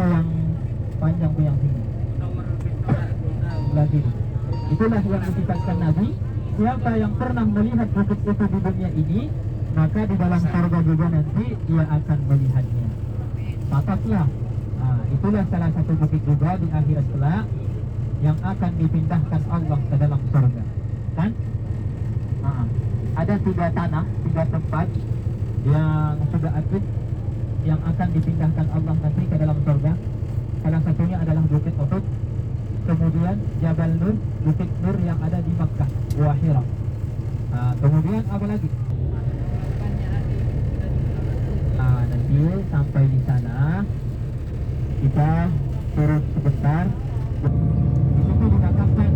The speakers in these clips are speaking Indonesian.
yang panjang yang tinggi lagi. Itulah yang disifatkan Nabi. Siapa yang pernah melihat bukit itu di dunia ini, maka di dalam surga juga nanti dia akan melihatnya. Pakatlah. Itulah salah satu bukit juga di akhirat kelak yang akan dipindahkan Allah ke dalam surga. Kan? Ada 3 tanah, 3 tempat yang sudah akid yang akan dipindahkan Allah nanti ke dalam surga. Salah satunya adalah Bukit Uhud, kemudian Jabal Nur, Bukit Nur yang ada di Makkah, Gua Hira. Kemudian apa lagi? Nanti sampai di sana kita turun sebentar. Di situ dikatakan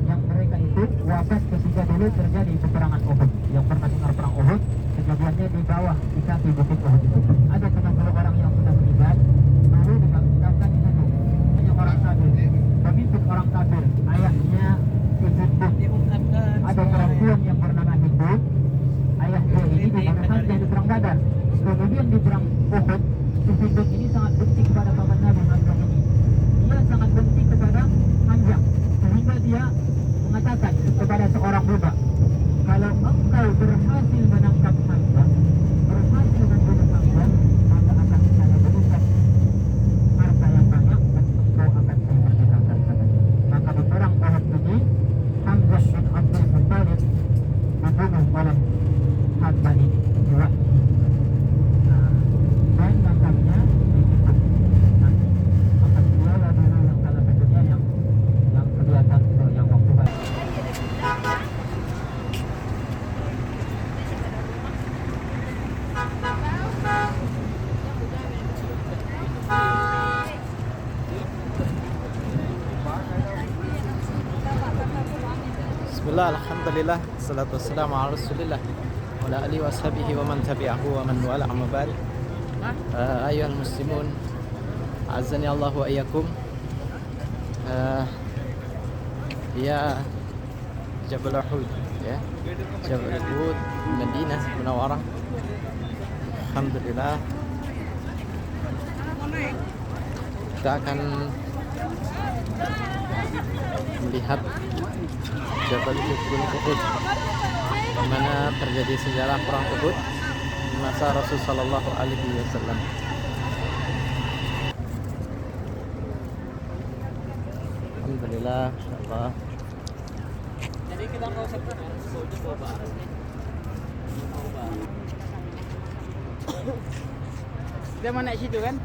yang mereka itu wafat ketika dulu terjadi peperangan Uhud. Yang pernah dengar perang Uhud, kejadiannya di bawah di kaki Bukit Uhud itu. Ada 70 orang yang sudah meninggal. Dulu dikatakan di situ hanya orang kafir, pemimpin orang kafir, ayahnya Hindu. Ada perempuan yang bernama Hindu. Ayah dia ini dibunuh saja di perang Badar. Kemudian di perang Uhud, Hindu ini sangat benci kepada paman Nabi Hamzah ini. Dia sangat benci kepada Hamzah, sehingga dia mengatakan kepada seorang budak, kalau engkau berhasil menangkap Hamzah, berhasil membunuh Hamzah, maka akan saya berikan harta yang banyak dan engkau akan saya merdekakan, katanya. Maka di perang Uhud ini Hamzah bin Abdul Muttalib dibunuh oleh harta ini juga. Dan makamnya disimpan. Maka dialah dulu yang salah satunya yang kelihatan yang waktu baik. Bismillah, alhamdulillah, salatu wassalamu ala rasulillah wa ala alihi wa ashabihi wa man tabi'ahu wa man wala amma ba'd. Ayuhal muslimun, azani Allah wa iyyakum. Ya Jabal Uhud, ya Jabal Uhud, Madinah Munawwarah. Alhamdulillah, kita akan melihat Jabal Uhud, di mana terjadi sejarah perang Uhud di masa Rasul sallallahu alaihi wasallam. Alhamdulillah, insyaallah. Jadi kita nggak usah bawa aras nih. Dia mau naik situ kan?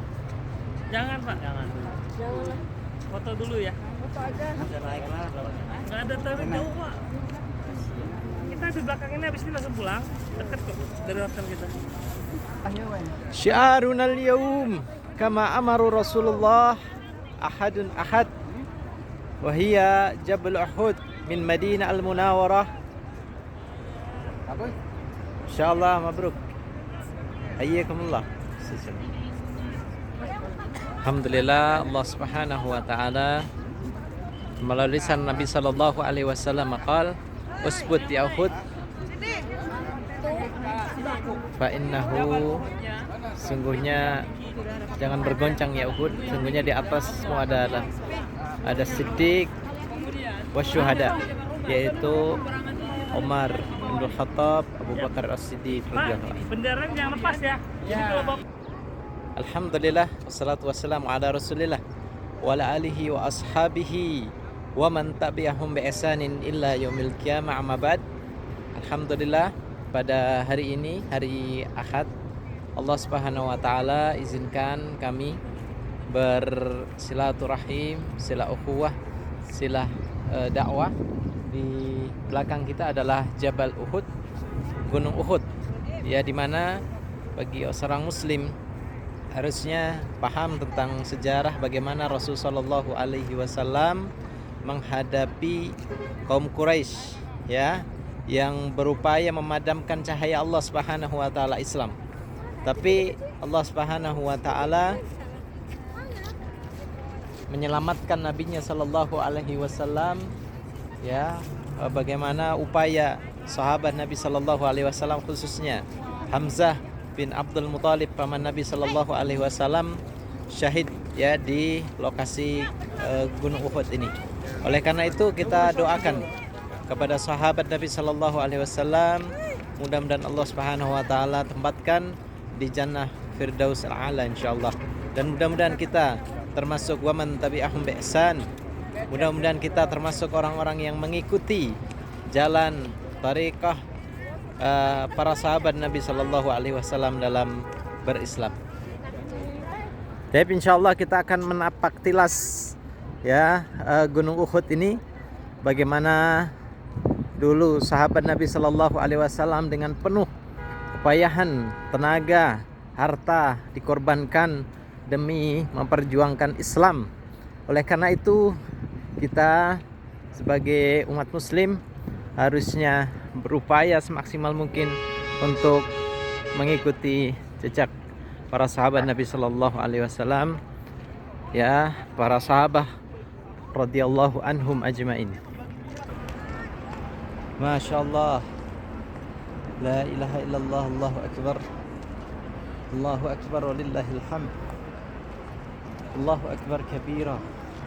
Jangan Pak, jangan. Jangan. Foto dulu ya. Foto aja. Ada naik lah. Nggak ada taruh jauh Pak. Kita di belakang ini habis ini langsung pulang. Dekat kok dari hotel kita. Syiaruna al-yawm kama amaru Rasulullah ahadun ahad wa hiya Jabal Uhud min Madinah al-Munawwarah. Insyaallah mabruk. Hayyakumullah. Alhamdulillah, Allah Subhanahu wa taala melalui lisan Nabi sallallahu alaihi wasallam qala usbut ya Uhud fa innahu, sungguhnya jangan bergoncang ya Uhud, sungguhnya di atas semua ada Siddiq wasyuhada, yaitu Umar bin Khattab, Abu Bakar As-Siddiq radhiyallahu. Bendera jangan lepas ya. Alhamdulillah, wassalatu wassalamu ala rasulillah wa ala alihi wa ashabihi wa man tabi'ahum bi ihsanin illa yaumil qiyamah, amma ba'd. Alhamdulillah, pada hari ini, hari Ahad, Allah Subhanahu wa taala izinkan kami bersilaturahim, silah ukhuwah, silah dakwah. Di belakang kita adalah Jabal Uhud, Gunung Uhud, ya, dimana bagi seorang muslim harusnya paham tentang sejarah bagaimana Rasul sallallahu alaihi wasallam menghadapi kaum Quraisy, ya, yang berupaya memadamkan cahaya Allah Subhanahu wa taala Islam. Tapi Allah Subhanahu wa taala menyelamatkan nabinya sallallahu alaihi wasallam, ya, bagaimana upaya sahabat Nabi sallallahu alaihi wasallam, khususnya Hamzah bin Abdul Muttalib paman Nabi sallallahu alaihi wasallam, syahid ya di lokasi Gunung Uhud ini. Oleh karena itu kita doakan kepada sahabat Nabi Sallallahu Alaihi Wasallam, mudah-mudahan Allah Subhanahu Wa Taala tempatkan di Jannah Firdaus Al-A'la insyaallah. Dan mudah-mudahan kita termasuk waman tabi'ahum bi ihsan. Mudah-mudahan kita termasuk orang-orang yang mengikuti jalan tariqah para sahabat Nabi Sallallahu Alaihi Wasallam dalam berislam. Jadi insyaallah kita akan menapak tilas ya Gunung Uhud ini, bagaimana dulu sahabat Nabi Sallallahu Alaihi Wasallam dengan penuh kepayahan, tenaga, harta dikorbankan demi memperjuangkan Islam. Oleh karena itu kita sebagai umat muslim harusnya berupaya semaksimal mungkin untuk mengikuti jejak para sahabat Nabi Sallallahu Alaihi Wasallam ya, para sahabat radhiyallahu anhum ajmain. Masya Allah, la ilaha illallah, Allahu akbar, Allahu akbar walillahil hamd, Allahu akbar kabira,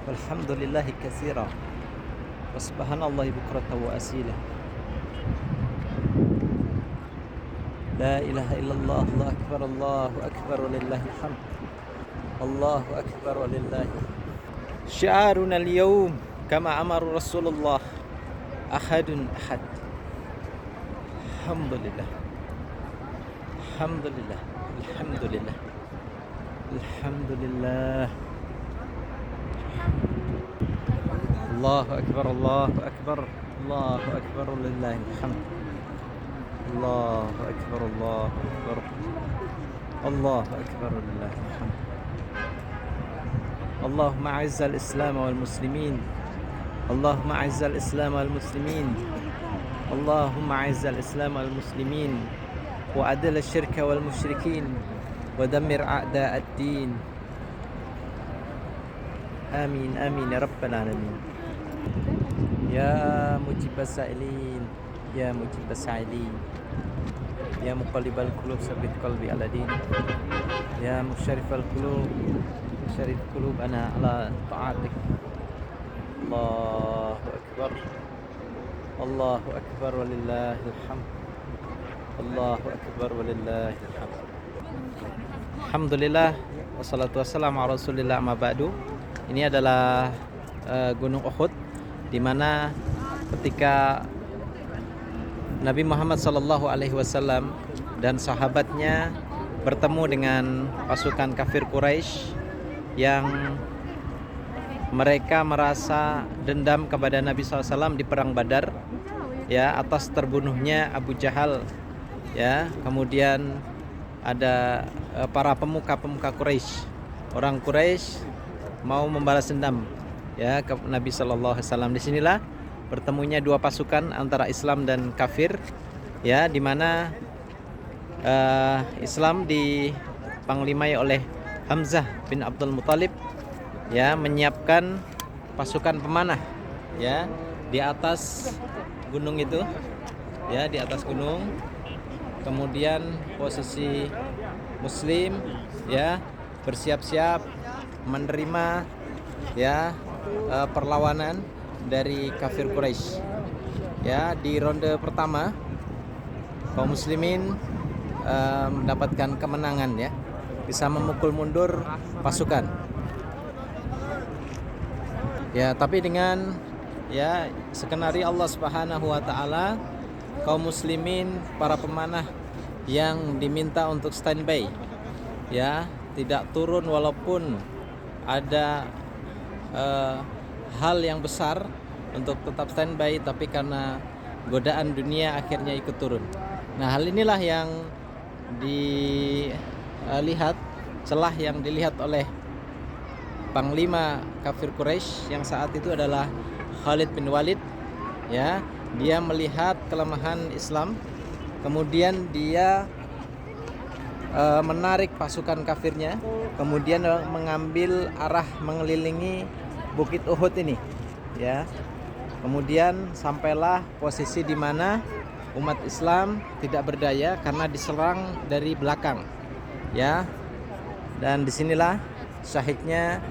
walhamdulillahi katsira, wa subhanallahi bukratan wa asila. La ilaha illallah, Allahu akbar, Allahu akbar walillahil hamd, Allahu akbar walillahi. Syiaruna al-yawm kama amara Rasulullah ahadun ahad. Alhamdulillah, alhamdulillah, alhamdulillah, alhamdulillah. Allahu akbar, Allahu akbar, Allahu akbar walillahil hamd, Allahu akbar, Allahu akbar, Allahu akbar walillahil hamd. اللهم أعز الإسلام والمسلمين، اللهم أعز الإسلام والمسلمين، اللهم أعز الإسلام والمسلمين، وأذل الشرك والمشركين، ودمر أعداء الدين. آمين آمين يا رب العالمين. يا مجيب السائلين، يا مجيب السائلين، يا مقلب القلوب ثبت قلبي على دينك، يا مشرف القلوب شرف قلوبنا على طاعتك. الله أكبر، الله أكبر ولله الحمد، الله أكبر ولله الحمد. Alhamdulillah, wassalatu wassalamu ala rasulillah, amma ba'du. Ini adalah Gunung Uhud, di mana ketika Nabi Muhammad Sallallahu Alaihi Wasallam dan sahabatnya bertemu dengan pasukan kafir Quraisy yang mereka merasa dendam kepada Nabi SAW di perang Badar ya, atas terbunuhnya Abu Jahal ya. Kemudian ada para pemuka-pemuka Quraisy, orang Quraisy mau membalas dendam ya ke Nabi SAW. Disinilah bertemunya dua pasukan antara Islam dan kafir ya, di mana Islam dipanglimai oleh Hamzah bin Abdul Muthalib ya, menyiapkan pasukan pemanah ya di atas gunung itu ya, di atas gunung. Kemudian posisi muslim ya bersiap-siap menerima ya perlawanan dari kafir Quraisy ya. Di ronde pertama kaum muslimin mendapatkan kemenangan ya, bisa memukul mundur pasukan ya. Tapi dengan ya skenario Allah Subhanahu wa taala, kaum muslimin, para pemanah yang diminta untuk standby ya, tidak turun walaupun ada hal yang besar untuk tetap standby, tapi karena godaan dunia akhirnya ikut turun. Nah, hal inilah yang dilihat, celah yang dilihat oleh panglima kafir Quraisy yang saat itu adalah Khalid bin Walid ya. Dia melihat kelemahan Islam, kemudian dia menarik pasukan kafirnya, kemudian mengambil arah mengelilingi Bukit Uhud ini ya. Kemudian sampailah posisi di mana umat Islam tidak berdaya karena diserang dari belakang ya. Dan disinilah syahidnya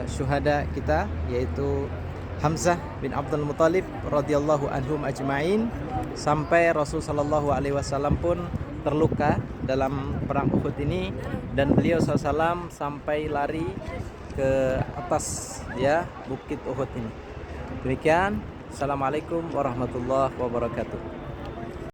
syuhada kita, yaitu Hamzah bin Abdul Muthalib radhiyallahu anhum ajma'in, sampai Rasul sallallahu alaihi wasallam pun terluka dalam perang Uhud ini, dan beliau SAW sampai lari ke atas ya bukit Uhud ini. Demikian, assalamualaikum warahmatullahi wabarakatuh.